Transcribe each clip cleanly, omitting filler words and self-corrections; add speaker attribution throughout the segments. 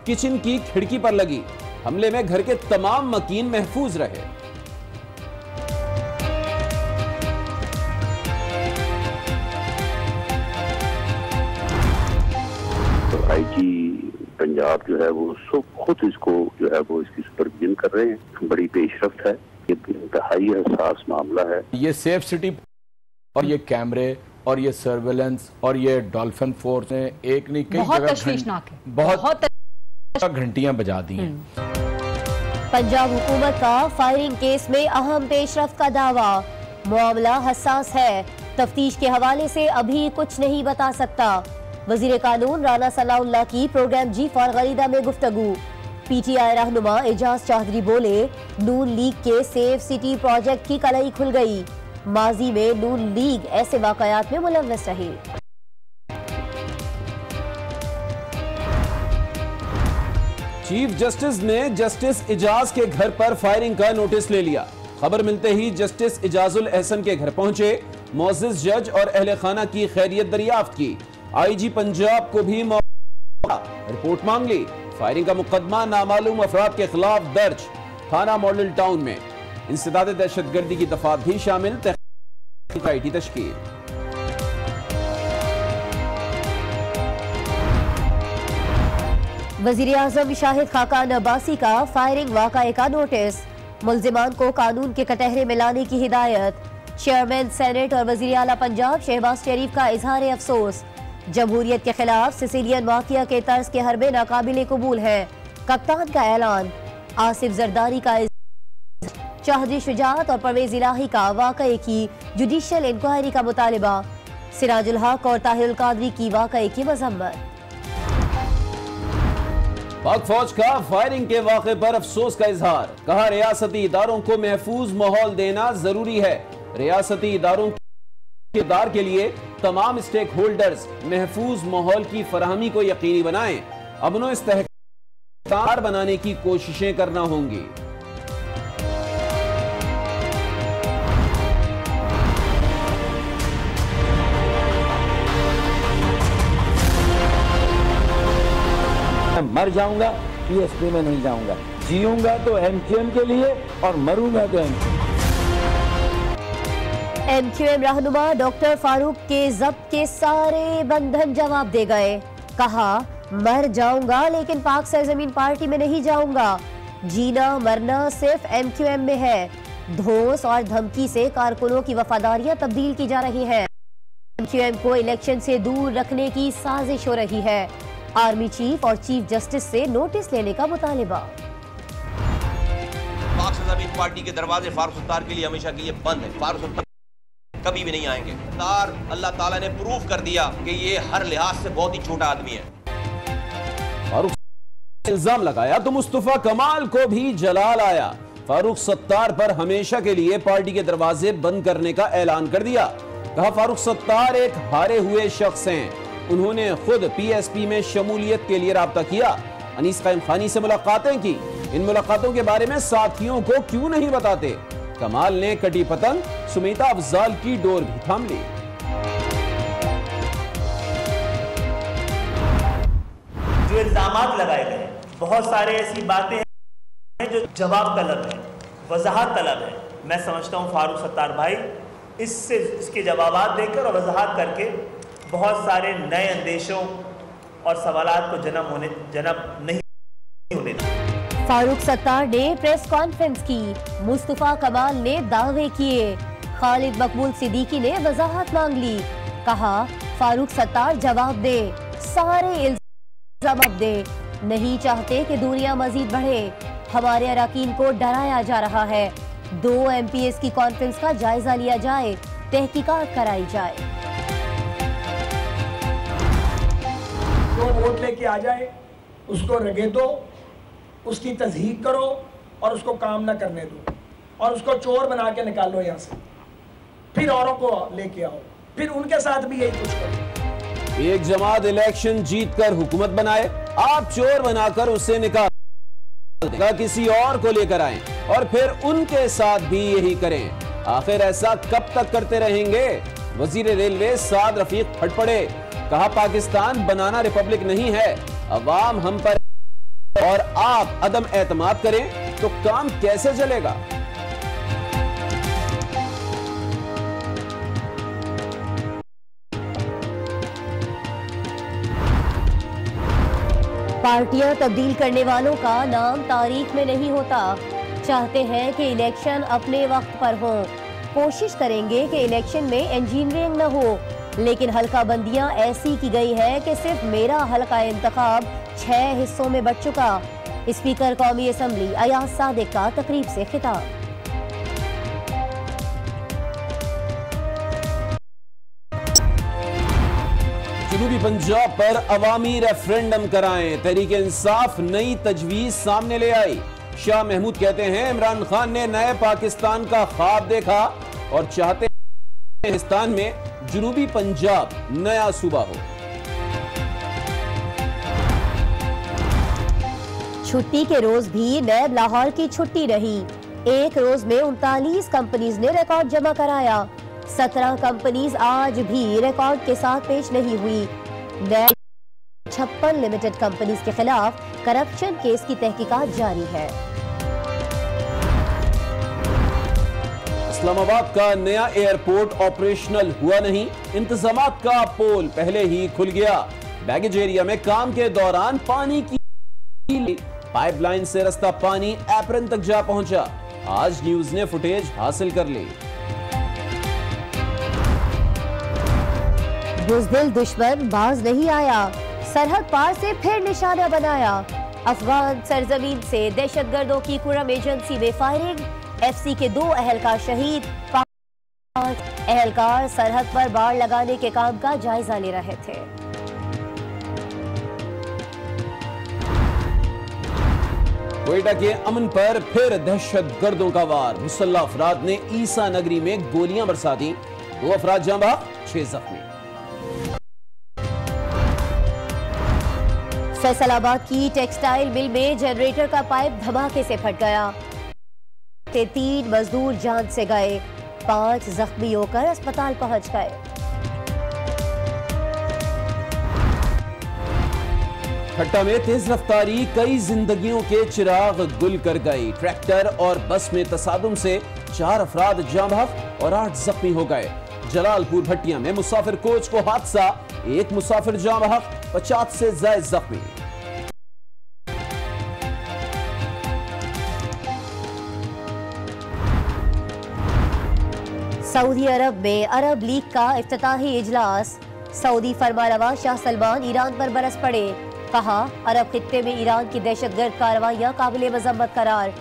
Speaker 1: Kitchen की खिड़की पर लगी। हमले में घर के तमाम मकीन महफूज रहे।
Speaker 2: तो आईजी पंजाब जो है वो खुद इसको जो है वो इसकी सुपरविजन कर रहे हैं। बड़ी पेशरफ्त है, ये इंतहाई हसास मामला है।
Speaker 3: ये सेफ सिटी और ये कैमरे और ये सर्वेलेंस और ये डॉल्फिन फोर्स ने एक नहीं कई जगह बहुत घंटियां बजा दी हैं।
Speaker 4: पंजाब हुकूमत का फायरिंग केस में अहम पेशरफ्त का दावा। मामला हसास है, तफ्तीश के हवाले से अभी कुछ नहीं बता सकता। वजीर कानून राना सनाउल्लाह की प्रोग्राम जी फॉर गरीदा में गुफ्तगू। पीटीआई रहनुमा एजाज चौधरी बोले, नून लीग के सेफ सिटी प्रोजेक्ट की कलई खुल गई। माजी में नून लीग ऐसे वाकयात में मुलव्वस रही।
Speaker 1: चीफ जस्टिस ने जस्टिस इजाज के घर पर फायरिंग का नोटिस ले लिया। खबर मिलते ही जस्टिस इजाजुल एहसन के घर पहुंचे, मोअज़्ज़िज़ जज और अहले खाना की खैरियत दरियाफ्त की। आईजी पंजाब को भी रिपोर्ट मांग ली। फायरिंग का मुकदमा नामालूम अफराद के खिलाफ दर्ज, थाना मॉडल टाउन में। इंसदाद दहशतगर्दी की दफात भी शामिल, तहकीकाती तश्कील।
Speaker 4: वजीर आज़म शाहिद खाकान अब्बासी का फायरिंग वाक़ये का नोटिस। मुल्जिमान को कानून के कटहरे में लाने की हिदायत। चेयरमैन सेनेट और वजीर आला पंजाब शहबाज शरीफ का इजहार अफसोस। जमहूरियत के खिलाफ सिसिलियन वाक़िया के तर्ज के हरबे नाकाबिले कबूल है। कप्तान का ऐलान। आसिफ जरदारी का चौधरी शुजात और परवेज इलाही का वाक़ये की जुडिशल इंक्वायरी का मुतालिबा। सिराजुल हक और ताहिरुल कादरी की वाक़ये की मजम्मत।
Speaker 1: पाक फौज का फायरिंग के वाक़े पर अफसोस का इजहार। कहा, रियासती इदारों को महफूज माहौल देना जरूरी है। रियासती इदारों के किरदार के लिए तमाम स्टेक होल्डर्स महफूज माहौल की फराहमी को यकीनी बनाएं। अमनो इस्तेहकार बनाने की कोशिशें करना होंगी।
Speaker 5: मर जाऊंगा पीएसपी में नहीं जाऊंगा, जीऊंगा तो एमक्यूएम के लिए और मरूंगा तो
Speaker 4: एमक्यूएम रहनुमा डॉक्टर फारूक के जब्त के सारे बंधन जवाब दे गए। कहा, मर जाऊंगा लेकिन पाक सरजमीन पार्टी में नहीं जाऊंगा। जीना मरना सिर्फ एमक्यूएम में है। धौंस और धमकी से कारकुनों की वफादारियां तब्दील की जा रही हैं। एमक्यूएम को इलेक्शन से दूर रखने की साजिश हो रही है। आर्मी चीफ और चीफ जस्टिस से नोटिस लेने का मुतालिबा।
Speaker 6: पाक सरजमीन पार्टी के दरवाजे फारूक सत्तार के लिए हमेशा के लिए बंद है। फारूक सत्तार कभी भी नहीं आएंगे। सत्तार अल्लाह ताला ने प्रूव कर दिया कि ये हर लिहाज से बहुत ही छोटा आदमी है।
Speaker 1: फारूक इल्जाम लगाया तो मुस्तफा कमाल को भी जलाल आया। फारूक सत्तार पर हमेशा के लिए पार्टी के दरवाजे बंद करने का ऐलान कर दिया। कहा, फारूक सत्तार एक हारे हुए शख्स हैं। उन्होंने खुद पीएसपी में शमूलियत के लिए राब्ता किया। अनीस क़ाइम खानी से मुलाकातें की। इन मुलाकातों के बारे में साथियों को क्यों नहीं बताते। कमाल ने कटी पतंग सुमीता अफजाल की डोर भी थाम ली।
Speaker 7: जो इल्जामात लगाए गए, बहुत सारे ऐसी बातें हैं जो जवाब तलब है, वजाहत तलब है। मैं समझता हूं फारूक सत्तार भाई इसके जवाब देकर और वजाहत करके बहुत सारे नए अंदेशों और सवालात को जन्म नहीं होने दें।
Speaker 4: फारूक सत्तार ने प्रेस कॉन्फ्रेंस की। मुस्तफा कमाल ने दावे किए। खालिद मकबूल सिद्दीकी ने वजाहत मांग ली। कहा, फारूक सत्तार जवाब दे, सारे इल्जाम दे। नहीं चाहते कि दूरियां मजीद बढ़े। हमारे अरकान को डराया जा रहा है। 2 MPs की कॉन्फ्रेंस का जायजा लिया जाए, तहकीकात कराई जाए।
Speaker 8: तो वोट लेके आ जाए, उसको रगे दो, उसकी तज़हीक करो और उसको काम ना करने दो और उसको चोर बना के निकालो यहाँ से। फिर औरों को लेके आओ, फिर उनके साथ भी यही कुछ करो।
Speaker 1: एक जमात इलेक्शन जीतकर हुकूमत बनाए, आप चोर बनाकर उसे निकाल किसी और को लेकर आए और फिर उनके साथ भी यही करें। आखिर ऐसा कब तक करते रहेंगे। वजीर रेलवे साद रफीक फट पड़े। कहा, पाकिस्तान बनाना रिपब्लिक नहीं है, अवाम हम पर और आप अदम एतमाद करें तो काम कैसे चलेगा?
Speaker 4: पार्टियां तब्दील करने वालों का नाम तारीख में नहीं होता। चाहते हैं कि इलेक्शन अपने वक्त पर हो। कोशिश करेंगे कि इलेक्शन में इंजीनियरिंग न हो, लेकिन हल्का बंदियां ऐसी की गई है कि सिर्फ मेरा हल्का इंतखाब 6 हिस्सों में बंट चुका। स्पीकर कौमी असम्बली अयाज सादिक का तकरीब से खिताब।
Speaker 1: जनूबी पंजाब पर अवामी रेफरेंडम कराएं, तहरीक इंसाफ नई तजवीज सामने ले आई। शाह महमूद कहते हैं इमरान खान ने नए पाकिस्तान का ख्वाब देखा और चाहते हैं पाकिस्तान में जनूबी पंजाब नया सूबा हो।
Speaker 4: छुट्टी के रोज भी नैब लाहौर की छुट्टी रही। एक रोज में 39 कंपनीज ने रिकॉर्ड जमा कराया। 17 कंपनीज आज भी रिकॉर्ड के साथ पेश नहीं हुई। नैब 56 लिमिटेड कंपनीज के खिलाफ करप्शन केस की तहकीकात जारी है।
Speaker 1: इस्लामाबाद का नया एयरपोर्ट ऑपरेशनल हुआ नहीं, इंतजामात का पोल पहले ही खुल गया। बैगेज एरिया में काम के दौरान पानी की पाइपलाइन से रास्ता पानी एप्रन तक जा पहुंचा। आज न्यूज ने फुटेज हासिल कर ली।
Speaker 4: बुज़दिल दुश्मन बाज नहीं आया, सरहद पार से फिर निशाना बनाया। अफगान सरजमीन से दहशतगर्दों की कुरम एजेंसी में फायरिंग, एफसी के 2 अहलकार शहीद, 5 अहलकार सरहद पर बाड़ लगाने के काम का जायजा ले रहे थे।
Speaker 1: क्वेटा के अमन पर फिर दहशतगर्दों का वार, मुसल्लह अफराद ने ईसा नगरी में गोलियां बरसा दी। 2 अफराद जाँ बहक, 6 जख्मी।
Speaker 4: फैसलाबाद की टेक्सटाइल मिल में जनरेटर का पाइप धमाके से फट गया। 3 मजदूर जान से गए, 5 जख्मी होकर अस्पताल पहुंच गए।
Speaker 1: ठट्टा में तेज रफ्तारी कई जिंदगियों के चिराग गुल कर गई। ट्रैक्टर और बस में तसादुम से 4 अफराद जाँ बहक और 8 जख्मी हो गए। जलालपुर भट्टिया में मुसाफिर कोच को हादसा, 1 मुसाफिर जाँ बहक, 50 से ज्यादा जख्मी।
Speaker 4: सऊदी अरब में अरब लीग का इफ्तिताही इजलास, सऊदी फरमानरवा शाह सलमान ईरान पर बरस पड़े। कहा अरब खित्ते में ईरान की दहशतगर्द कार्रवाइयां काबिल मजम्मत करार।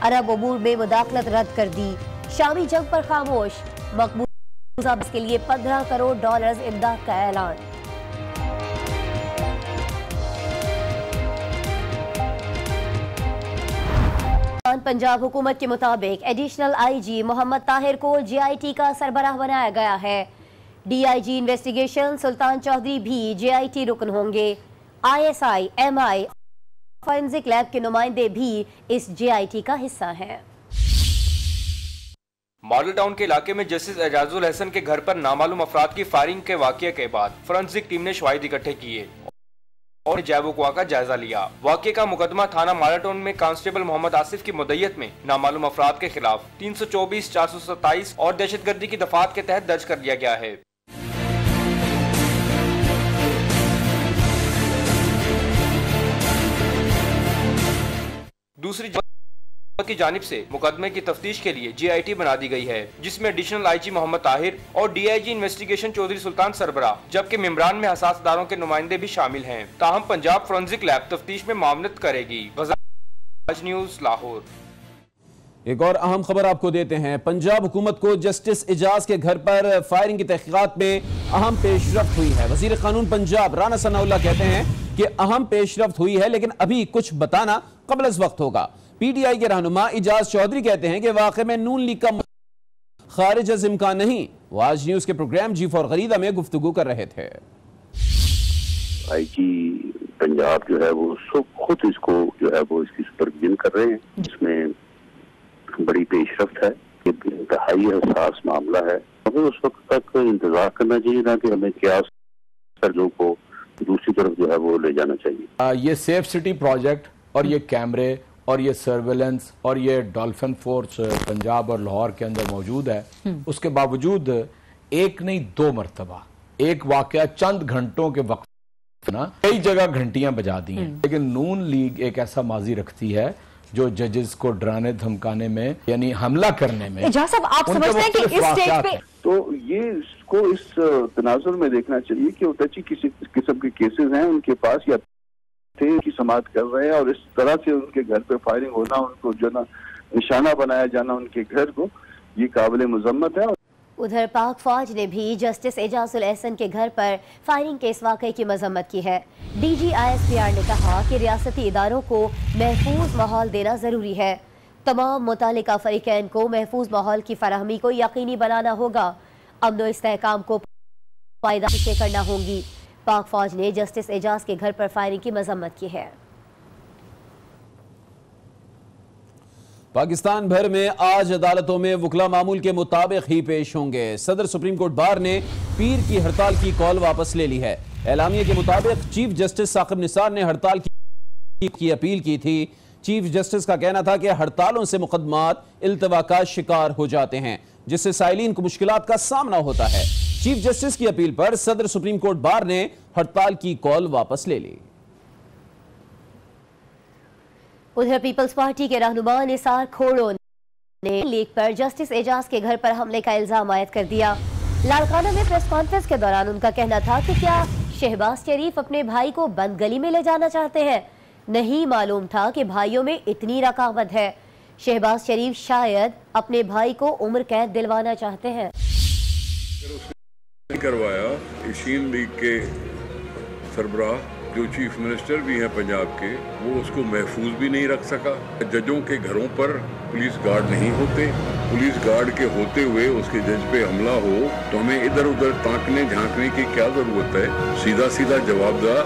Speaker 4: अरब उमूर में मुदाखलत रद्द कर दी। शामी जंग पर खामोश, मकबूजा के लिए $15 करोड़ इमदाद का ऐलान। पंजाब हुकूमत के मुताबिक एडिशनल आईजी मोहम्मद ताहिर को जेआईटी का सरबराह बनाया गया है। डीआईजी इन्वेस्टिगेशन सुल्तान चौधरी भी जेआईटी रुकन होंगे। आईएसआई, एमआई, फॉरेंसिक लैब के नुमाइंदे भी इस जेआईटी का हिस्सा हैं।
Speaker 9: मॉडल टाउन के इलाके में जस्टिस एजाजुल हसन के घर पर नामालूम अफराद की फायरिंग के वाकये के बाद फोरेंसिक टीम ने शवाहिद इकट्ठे किए और जैवुकवा का जायजा लिया। वाकये का मुकदमा थाना मॉडल टाउन में कांस्टेबल मोहम्मद आसिफ की मुद्दयत में नामालूम अफराद के खिलाफ 324, 427 और दहशतगर्दी की दफात के तहत दर्ज कर लिया गया है। दूसरी की जानिब से मुकदमे की तफ्तीश के लिए जेआईटी बना दी गई है, जिसमें एडिशनल आईजी मोहम्मद ताहिर और डीआईजी इन्वेस्टिगेशन चौधरी सुल्तान सरबराह, जबकि मेंबरान में हसास इदारों के नुमाइंदे भी शामिल हैं। ताहम पंजाब फोरेंसिक लैब तफ्तीश में मामलत करेगी। आज न्यूज लाहौर।
Speaker 1: एक और अहम खबर आपको देते हैं। पंजाब हुकूमत को जस्टिस एजाज के घर पर फायरिंग की तहकीकात में अहम पेशरफ्त हुई है। वजीर कानून पंजाब राना सनाउल्लाह कहते हैं कि अहम पेशरफ्त हुई है, लेकिन अभी कुछ बताना कबल अज़ वक्त होगा। पीटीआई के रहनुमा इजाज चौधरी कहते हैं कि वाकई में नून लीग का खारिज अज़ इम्कान नहीं। वो आज न्यूज के प्रोग्राम जी फॉर गरीदा में गुफ्तगू कर रहे थे।
Speaker 2: आईजी पंजाब जो है वो खुद इसको जो है वो इसकी सुपरविजन कर रहे हैं, जिसमें बड़ी पेशरफ्त है। इंतहाई हसास मामला है, हमें उस वक्त तक इंतजार करना चाहिए ना कि हमें क्या सर्जों को दूसरी तरफ जो है वो ले जाना चाहिए।
Speaker 3: ये सेफ सिटी प्रोजेक्ट और ये कैमरे और ये सर्वेलेंस और ये डॉल्फिन फोर्स पंजाब और लाहौर के अंदर मौजूद है, उसके बावजूद एक नहीं 2 मरतबा एक वाकया चंद घंटों के वक्त ना कई जगह घंटियां बजा दी हैं। लेकिन नून लीग एक ऐसा माजी रखती है जो जजेस को डराने धमकाने में यानी हमला करने में।
Speaker 10: साहब आप समझते हैं कि इस स्टेज पे
Speaker 2: तो ये इसको इस तनाजुर में देखना चाहिए कि टची किसी किस्म के केसेस हैं उनके पास या थे की समाअत कर रहे हैं और इस तरह से उनके घर पे फायरिंग होना, उनको जो ना निशाना बनाया जाना उनके घर को, ये काबिल मुजम्मत है।
Speaker 4: उधर पाक फौज ने भी जस्टिस एजाजुल एहसन के घर पर फायरिंग के इस वाकये की मजम्मत की है। DG ISPR ने कहा कि रियासती इदारों को महफूज माहौल देना जरूरी है। तमाम मुतालिका फरीकैन को महफूज माहौल की फराहमी को यकीनी बनाना होगा। अमन व इस्तेहकाम को पायदार करना होंगी। पाक फौज ने जस्टिस एजाज के घर पर फायरिंग की मजम्मत की है।
Speaker 1: पाकिस्तान भर में आज अदालतों में वकला मामूल के मुताबिक ही पेश होंगे। सदर सुप्रीम कोर्ट बार ने पीर की हड़ताल की कॉल वापस ले ली है। एलामिया के मुताबिक चीफ जस्टिस साकिब निसार ने हड़ताल की अपील की थी। चीफ जस्टिस का कहना था कि हड़तालों से मुकदमात इल्तवा का शिकार हो जाते हैं, जिससे साइलिन को मुश्किलात का सामना होता है। चीफ जस्टिस की अपील पर सदर सुप्रीम कोर्ट बार ने हड़ताल की कॉल वापस ले ली।
Speaker 4: उधर पीपल्स पार्टी के रहनुमा निसार खोड़ो ने लीग पर जस्टिस एजाज के घर पर हमले का इल्जाम आयद कर दिया। लाड़काना में प्रेस कॉन्फ्रेंस के दौरान उनका कहना था कि क्या शहबाज शरीफ अपने भाई को बंद गली में ले जाना चाहते हैं। नहीं मालूम था कि भाइयों में इतनी रकावत है। शहबाज शरीफ शायद अपने भाई को उम्र कैद दिलवाना चाहते हैं।
Speaker 11: करवाया इशीन लीग के सरबराह जो चीफ मिनिस्टर भी हैं पंजाब के, वो उसको महफूज भी नहीं रख सका। जजों के घरों पर पुलिस गार्ड नहीं होते, पुलिस गार्ड के होते हुए उसके जज पे हमला हो तो हमें इधर उधर ताकने झांकने की क्या जरूरत है। सीधा सीधा जवाबदार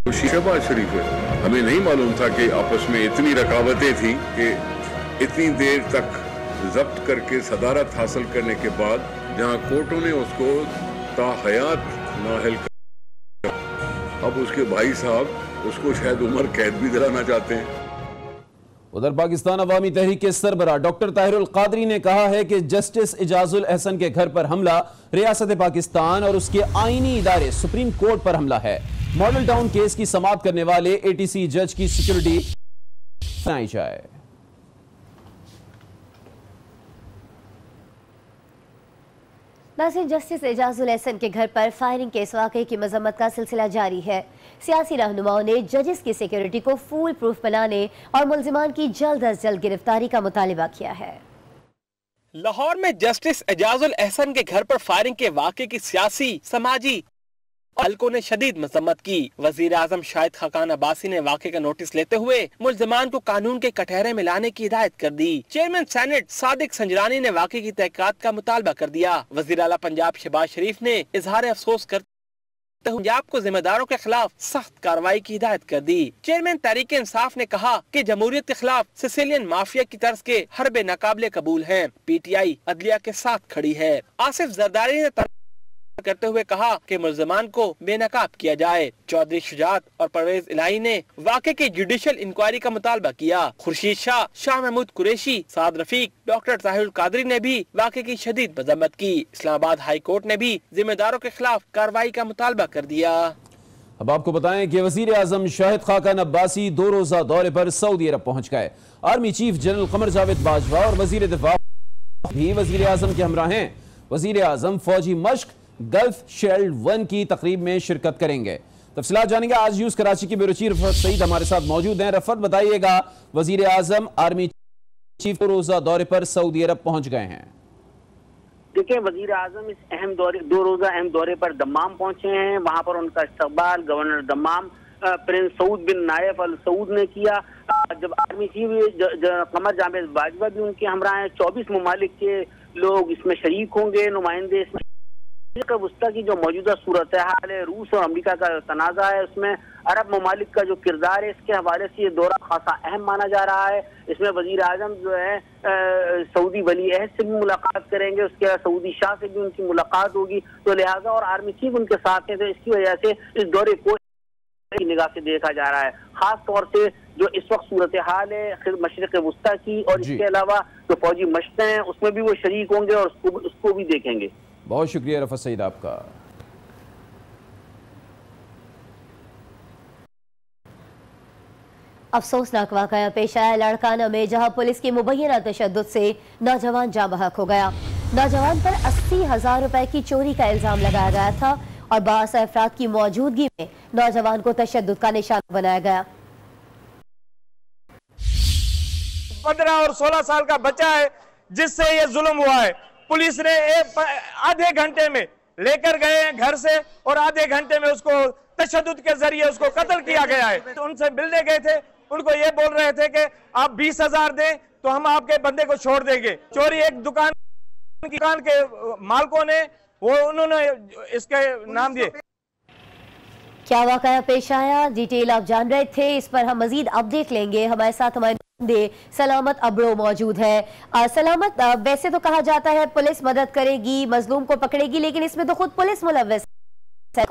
Speaker 11: तो शहबाज शरीफ है। हमें नहीं मालूम था कि आपस में इतनी रकावतें थी कि इतनी देर तक जब्त करके सदारत हासिल करने के बाद जहां कोर्टों ने उसको ताहयात नाअहल कर, अब उसके भाई साहब उसको शायद उम्र कैद भी दिलाना चाहते हैं।
Speaker 1: उधर पाकिस्तान अवामी तहरीक के सरबराह डॉक्टर ताहिरुल कादरी ने कहा है कि जस्टिस एजाजुल एहसन के घर पर हमला रियासत पाकिस्तान और उसके आईनी इदारे सुप्रीम कोर्ट पर हमला है। मॉडल टाउन केस की समाअत करने वाले ATC जज की सिक्योरिटी बनाई जाए।
Speaker 4: नाज़रीन, जस्टिस एजाजुल एहसन के घर पर फायरिंग के इस वाक़े की मजम्मत का सिलसिला जारी है। सियासी रहनुमाओं ने जजेस की सिक्योरिटी को फूल प्रूफ बनाने और मुल्जिमान की जल्द अज जल्द गिरफ्तारी का मुतालिबा किया है।
Speaker 12: लाहौर में जस्टिस एजाजुल एहसन के घर पर फायरिंग के वाक़े की सियासी समाजी हलकों ने शदीद मजम्मत की। वजीर आजम शाहिद खाकान अब्बासी ने वाक़े का नोटिस लेते हुए मुल्जिमान को कानून के कटहरे में लाने की हिदायत कर दी। चेयरमैन सेनेट सादिक संजरानी ने वाक़े की तहकीकात का मुतालबा कर दिया। वजीर आला पंजाब शहबाज शरीफ ने इजहार अफसोस करते हुए पंजाब को जिम्मेदारों के खिलाफ सख्त कार्रवाई की हिदायत कर दी। चेयरमैन तहरीक इंसाफ ने कहा कि जमहूरियत के खिलाफ सिसिलियन माफिया की तर्ज के हरबे नाकाबिले कबूल हैं। PTI अदलिया के साथ खड़ी है। आसिफ जरदारी ने करते हुए कहा कि मुल्जिमान को बेनकाब किया जाए। चौधरी शुजात और परवेज इलाही ने वाक़े की जुडिशल इंक्वायरी का मुतालबा किया। खुर्शीद शाह, शाह महमूद कुरैशी, साद रफीक, डॉक्टर ताहिरुल कादरी ने भी वाक़े की शदीद मजम्मत की। इस्लामाबाद हाई कोर्ट ने भी जिम्मेदारों के खिलाफ कार्रवाई का मुतालबा कर दिया।
Speaker 1: अब आपको बताएं कि वजीर आजम शाहिद खाकान अब्बासी 2 रोजा दौरे पर सऊदी अरब पहुंच गए। Army chief general Qamar Javed Bajwa और वजीर दिफा भी वजीर आजम के हमरा हैं। वजीर आजम फौजी मश्क गल्फ शील्ड 1 की तकरीब में शिरकत करेंगे। तफसीलात जानेंगे। आज न्यूज कराची की ब्यूरो चीफ रफत सईद हमारे साथ मौजूद हैं। रफत, बताइएगा, वजीर आजम आर्मी चीफ 2 रोजा दौरे पर सऊदी अरब पहुंच गए हैं।
Speaker 13: देखिए, वजीर आजम इस अहम दौरे 2 रोजा अहम दौरे पर दम्माम पहुंचे हैं। वहां पर उनका इस्तकबाल गवर्नर दम्माम प्रिंस सऊद बिन नायफ अल सऊद ने किया। जब आर्मी चीफ कमर जावेद बाजवा भी उनके हमरा हैं। 24 ममालिक के लोग इसमें शरीक होंगे, नुमाइंदे। इसमें वस्ता की जो मौजूदा सूरत हाल है, रूस और अमेरिका का तनाज़ा है, उसमें अरब ममालिक का जो किरदार है, इसके हवाले से ये दौरा खासा अहम माना जा रहा है। इसमें वजीर आजम जो है सऊदी वली अहद से भी मुलाकात करेंगे, उसके बाद सऊदी शाह से भी उनकी मुलाकात होगी। तो लिहाजा और आर्मी चीफ उनके साथ हैं, तो इसकी वजह से इस दौरे को निगाह से देखा जा रहा है, खास तौर से जो इस वक्त सूरत हाल है मशरिक वस्ता की, और इसके अलावा जो फौजी मशक़ें हैं उसमें भी वो शरीक होंगे और उसको भी देखेंगे।
Speaker 1: बहुत शुक्रिया रफ़त सईद आपका।
Speaker 4: अफसोसनाक वाक़या पेश आया लाड़काना में, जहां पुलिस की मुबैना तशद्दुद से नौजवान जाँ बहक हो गया। नौजवान पर 80,000 रुपए की चोरी का इल्जाम लगाया गया था और 12 अफराद की मौजूदगी में नौजवान को तशद्दुद का निशाना बनाया गया।
Speaker 14: 15 और 16 साल का बच्चा है जिससे ये जुल्म हुआ है। पुलिस ने आधे घंटे में लेकर गए हैं घर से और आधे घंटे में उसको तशद्दुद के जरिए उसको कत्ल किया गया है। तो उनसे मिलने गए थे, उनको ये बोल रहे थे कि आप 20,000 दें तो हम आपके बंदे को छोड़ देंगे। चोरी एक दुकान के मालिकों ने उन्होंने इसके नाम दिए।
Speaker 4: क्या वाक़या पेश आया, डिटेल आप जान रहे थे, इस पर हम मजीद अपडेट लेंगे। हमारे साथ हमारे सलामत अब्रो मौजूद है। सलामत, वैसे तो कहा जाता है पुलिस मदद करेगी, मजलूम को पकड़ेगी, लेकिन इसमें तो खुद पुलिस मुलव्वस है।